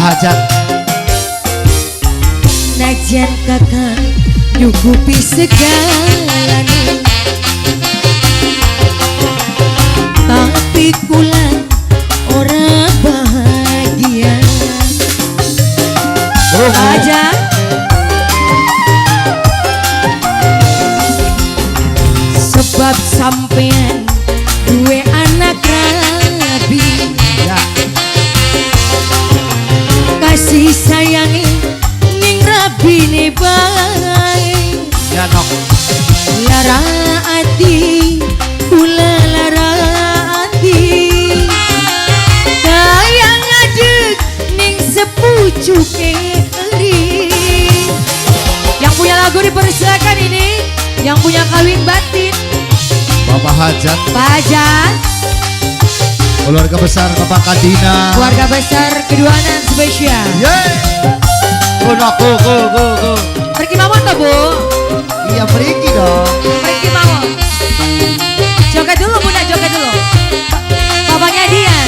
Hajat. Najan kakak nyukupi segalanya, tapi kula orang bahagia. Aja sebab sampean duwe anak rabi ya. Kasih sayangi ning rabi ne bae ya nok. lara ati kula lara ati kaya ngadeg ning sepucuke eri. Yang punya lagu dipersilakan ini, yang punya kawin batin Bapak Hajat, Pak Hajat, keluarga besar Bapak Kadina, keluarga besar keduanan spesial. yeay. Go. Pergi mawon toh Bu? Iya pergi dong. Pergi mawon. Joget dulu Bunda, joget dulu. Bapaknya Dian.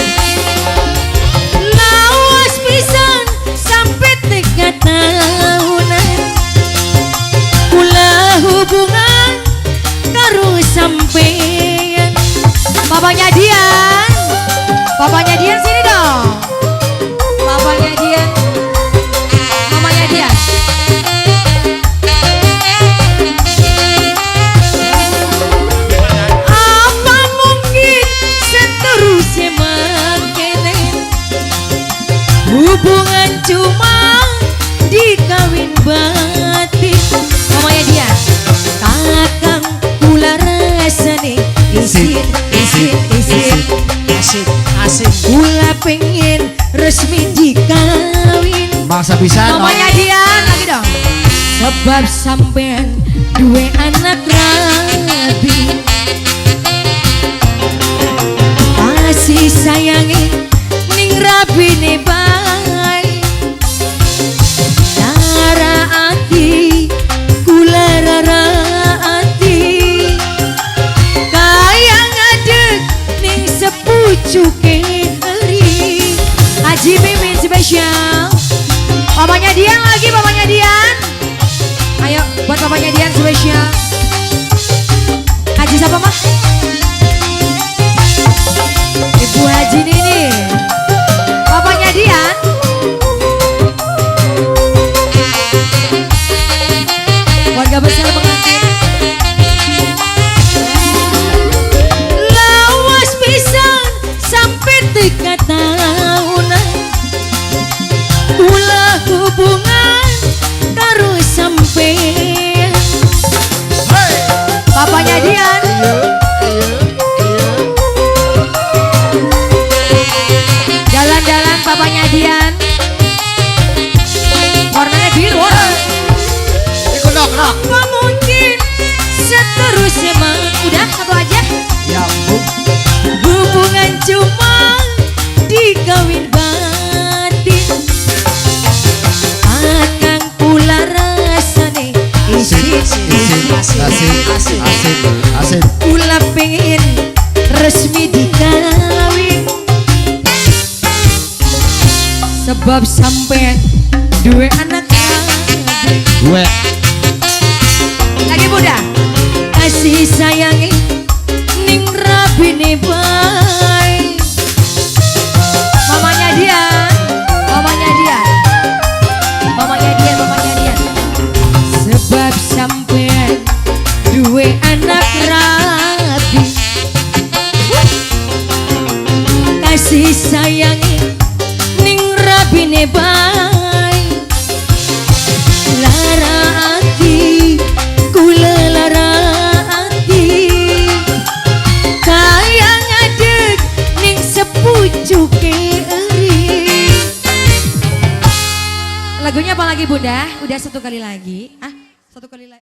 Lawas pisan sampai 3 tahunan, kula hubungan karo sampean. Bapaknya Dian. Bapaknya Dian sini dong. Bapaknya Dian. Mamanya Dian. Apa mungkin seterusnya makin hubungan cuma dikawin batin. Mamanya Dian. Kakang kula rasane isin. Asik. Kula pengen resmi dikawin. Masa bisa no? Mamanya Dian lagi dong. Sebab sampean duwe anak rabi, kasih sayangi ning rabi ne bae. Lara ati kula rara ati kaya ngadeg ning sepucuke eri. Haji Mimin spesial. Papanya Dian lagi, papanya Dian. Ayo buat papanya Dian spesial. Haji siapa mah? Ibu Haji Nini. Papanya Dian. Warga besar pengantin. Lawas pisan sampai 3 tahunan, kula hubungan karo sampean. Papanya Dian. Jalan-jalan papanya Dian. Warnanya biru. Apa mungkin seterusnya mah udah satu aja. Ya Bu. Hubungan cuma dikawin batin. Akang kula rasane Asik. kula pengen resmi dikawin. Sebab sampean duwe anak rabi. Gue. Lagi Bunda. Kasih sayangi ning rabi ne bae. Mamanya Dian. Mamanya Dian. Mamanya Dian, mamanya Dian. Sebab sampean duwe anak rabi, kasih sayangi ning rabi ne bae. Lara ati kula lara ati kaya ngadeg ning sepucuke eri. Lagunya apa lagi Bunda? Udah satu kali lagi. Satu kali lagi.